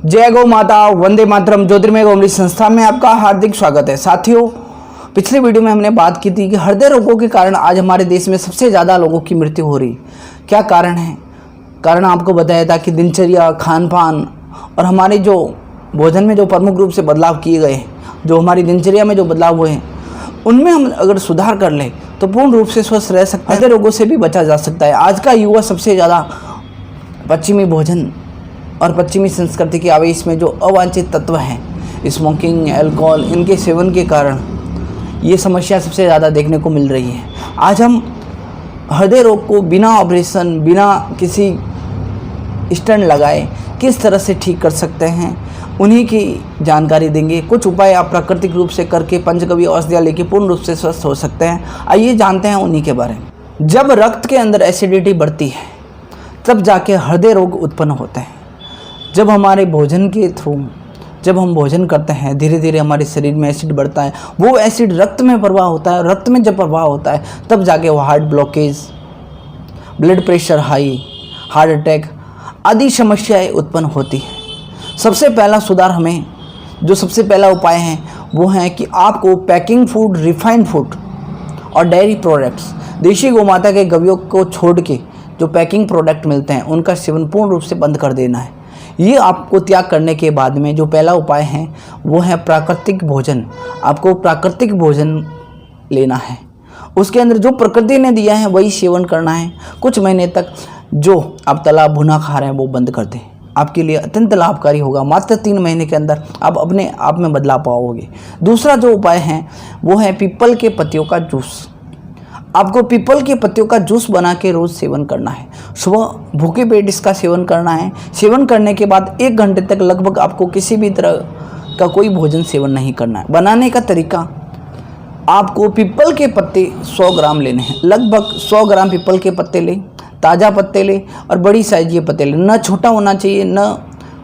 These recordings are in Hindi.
जय गौ माता, वंदे मातरम। ज्योतिर्मय गौमरी संस्था में आपका हार्दिक स्वागत है। साथियों, पिछले वीडियो में हमने बात की थी कि हृदय रोगों के कारण आज हमारे देश में सबसे ज़्यादा लोगों की मृत्यु हो रही। क्या कारण है? कारण आपको बताया था कि दिनचर्या, खान पान और हमारे जो भोजन में जो प्रमुख रूप से बदलाव किए गए, जो हमारी दिनचर्या में जो बदलाव हुए हैं, उनमें हम अगर सुधार कर लें तो पूर्ण रूप से स्वस्थ रह सकते हैं, हृदय रोगों से भी बचा जा सकता है। आज का युवा सबसे ज़्यादा पश्चिमी भोजन और पश्चिमी संस्कृति के आवेश में जो अवांछित तत्व हैं, स्मोकिंग, अल्कोहल, इनके सेवन के कारण ये समस्या सबसे ज़्यादा देखने को मिल रही है। आज हम हृदय रोग को बिना ऑपरेशन, बिना किसी स्टेंट लगाए किस तरह से ठीक कर सकते हैं, उन्हीं की जानकारी देंगे। कुछ उपाय आप प्राकृतिक रूप से करके पंचगव्य औषधियाँ लेके पूर्ण रूप से स्वस्थ हो सकते हैं। आइए जानते हैं उन्हीं के बारे में। जब रक्त के अंदर एसिडिटी बढ़ती है तब जाके हृदय रोग उत्पन्न होते हैं। जब हमारे भोजन के थ्रू जब हम भोजन करते हैं, धीरे धीरे हमारे शरीर में एसिड बढ़ता है, वो एसिड रक्त में प्रवाह होता है। रक्त में जब प्रवाह होता है तब जाके वो heart blockage, blood pressure high, heart attack आदि समस्याएं उत्पन्न होती हैं। सबसे पहला सुधार हमें जो सबसे पहला उपाय है वो है कि आपको पैकिंग फूड, रिफाइंड फूड और डेयरी प्रोडक्ट्स, देशी गौमाता के गव्यों को छोड़ के जो पैकिंग प्रोडक्ट मिलते हैं उनका सेवन पूर्ण रूप से बंद कर देना है। ये आपको त्याग करने के बाद में जो पहला उपाय है वो है प्राकृतिक भोजन। आपको प्राकृतिक भोजन लेना है, उसके अंदर जो प्रकृति ने दिया है वही सेवन करना है। कुछ महीने तक जो आप तला भुना खा रहे हैं वो बंद कर दें, आपके लिए अत्यंत लाभकारी होगा। मात्र 3 महीने के अंदर आप अपने आप में बदलाव पाओगे। दूसरा जो उपाय है वो है पीपल के पत्तियों का जूस। आपको पीपल के पत्तियों का जूस बना के रोज़ सेवन करना है। सुबह भूखे पेट इसका सेवन करना है। सेवन करने के बाद 1 घंटे तक लगभग आपको किसी भी तरह का कोई भोजन सेवन नहीं करना है। बनाने का तरीका, आपको पीपल के पत्ते 100 ग्राम लेने हैं। लगभग 100 ग्राम पीपल के पत्ते लें, ताज़ा पत्ते लें और बड़ी साइज के पत्ते लें। न छोटा होना चाहिए, न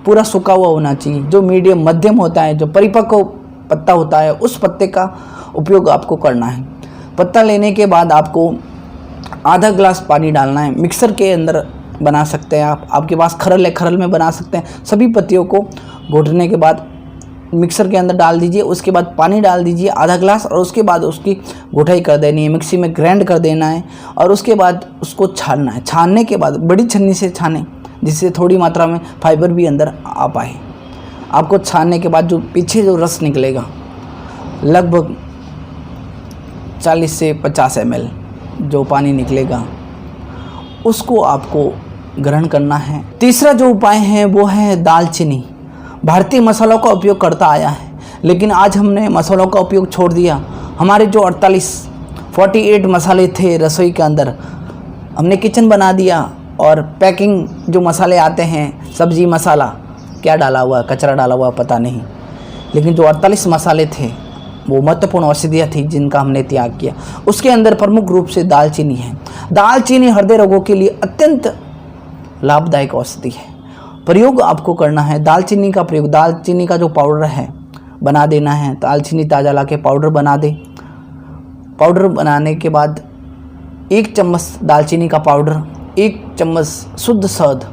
पूरा सूखा हुआ होना चाहिए। जो मीडियम मध्यम होता है, जो परिपक्व पत्ता होता है, उस पत्ते का उपयोग आपको करना है। पत्ता लेने के बाद आपको आधा ग्लास पानी डालना है। मिक्सर के अंदर बना सकते हैं आप, आपके पास खरल है, खरल में बना सकते हैं। सभी पत्तियों को घोटने के बाद मिक्सर के अंदर डाल दीजिए। उसके बाद पानी डाल दीजिए आधा ग्लास और उसके बाद उसकी घोटाई कर देनी है, मिक्सी में ग्राइंड कर देना है और उसके बाद उसको छानना है। छानने के बाद बड़ी छन्नी से छानें जिससे थोड़ी मात्रा में फाइबर भी अंदर आ पाए। आपको छानने के बाद जो पीछे जो रस निकलेगा, लगभग 40 से 50 ml जो पानी निकलेगा, उसको आपको ग्रहण करना है। तीसरा जो उपाय है वो है दालचीनी। भारतीय मसालों का उपयोग करता आया है, लेकिन आज हमने मसालों का उपयोग छोड़ दिया। हमारे जो 48 मसाले थे रसोई के अंदर, हमने किचन बना दिया और पैकिंग जो मसाले आते हैं, सब्जी मसाला, क्या डाला हुआ, कचरा डाला हुआ पता नहीं, लेकिन जो 48 मसाले थे वो महत्वपूर्ण औषधियाँ थी जिनका हमने त्याग किया। उसके अंदर प्रमुख रूप से दालचीनी है। दालचीनी हृदय रोगों के लिए अत्यंत लाभदायक औषधि है। प्रयोग आपको करना है दालचीनी का प्रयोग। दालचीनी का जो पाउडर है बना देना है। दालचीनी ताज़ा ला के पाउडर बना दे। पाउडर बनाने के बाद 1 चम्मच दालचीनी का पाउडर, 1 चम्मच शुद्ध शहद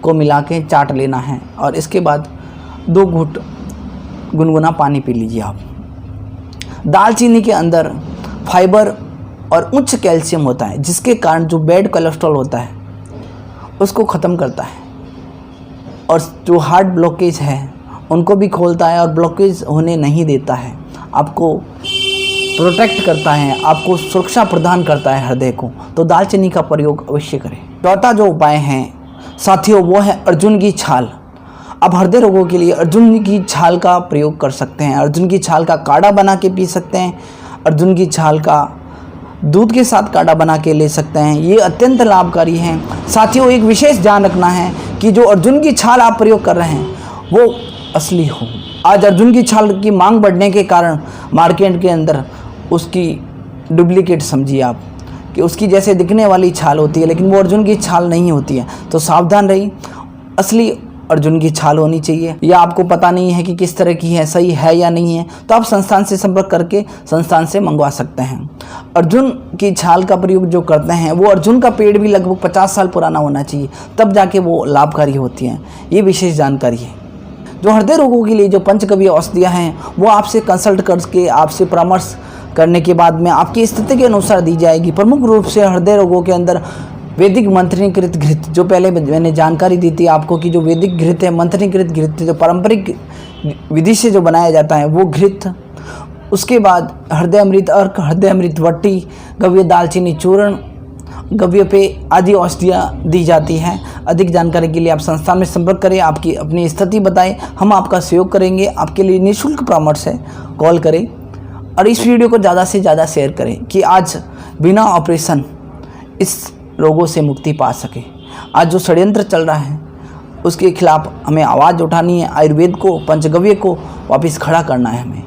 को मिला के चाट लेना है और इसके बाद 2 घूंट गुनगुना पानी पी लीजिए आप। दालचीनी के अंदर फाइबर और उच्च कैल्शियम होता है, जिसके कारण जो बैड कोलेस्ट्रॉल होता है उसको ख़त्म करता है और जो हार्ट ब्लॉकेज है उनको भी खोलता है और ब्लॉकेज होने नहीं देता है। आपको प्रोटेक्ट करता है, आपको सुरक्षा प्रदान करता है हृदय को। तो दालचीनी का प्रयोग अवश्य करें। चौथा जो उपाय है साथियों वो है अर्जुन की छाल। आप हृदय रोगों के लिए अर्जुन की छाल का प्रयोग कर सकते हैं। अर्जुन की छाल का काढ़ा बना के पी सकते हैं। अर्जुन की छाल का दूध के साथ काढ़ा बना के ले सकते हैं। ये अत्यंत लाभकारी है। साथियों, एक विशेष ध्यान रखना है कि जो अर्जुन की छाल आप प्रयोग कर रहे हैं वो असली हो। आज अर्जुन की छाल की मांग बढ़ने के कारण मार्केट के अंदर उसकी डुप्लीकेट समझिए आप, कि उसकी जैसे दिखने वाली छाल होती है लेकिन वो अर्जुन की छाल नहीं होती है। तो सावधान रहिए, असली अर्जुन की छाल होनी चाहिए। या आपको पता नहीं है कि किस तरह की है, सही है या नहीं है, तो आप संस्थान से संपर्क करके संस्थान से मंगवा सकते हैं। अर्जुन की छाल का प्रयोग जो करते हैं वो अर्जुन का पेड़ भी लगभग 50 साल पुराना होना चाहिए, तब जाके वो लाभकारी होती हैं। ये विशेष जानकारी है। जो हृदय रोगों के लिए जो पंचगव्य औषधियाँ हैं वो आपसे कंसल्ट करके आपसे परामर्श करने के बाद में आपकी स्थिति के अनुसार दी जाएगी। प्रमुख रूप से हृदय रोगों के अंदर वैदिक मंत्रीकृत घृत, जो पहले मैंने जानकारी दी थी आपको कि जो वैदिक घृत है, मंत्रीकृत घृत जो पारंपरिक विधि से जो बनाया जाता है वो घृत, उसके बाद हृदय अमृत अर्क, हृदय अमृत वट्टी, गव्य दालचीनी चूर्ण, गव्य पे आदि औषधियाँ दी जाती हैं। अधिक जानकारी के लिए आप संस्थान में संपर्क करें, आपकी अपनी स्थिति बताएं, हम आपका सहयोग करेंगे। आपके लिए निःशुल्क परामर्श है, कॉल करें और इस वीडियो को ज़्यादा से ज़्यादा शेयर करें कि आज बिना ऑपरेशन इस रोगों से मुक्ति पा सके। आज जो षड्यंत्र चल रहा है उसके खिलाफ हमें आवाज़ उठानी है, आयुर्वेद को, पंचगव्य को वापस खड़ा करना है हमें।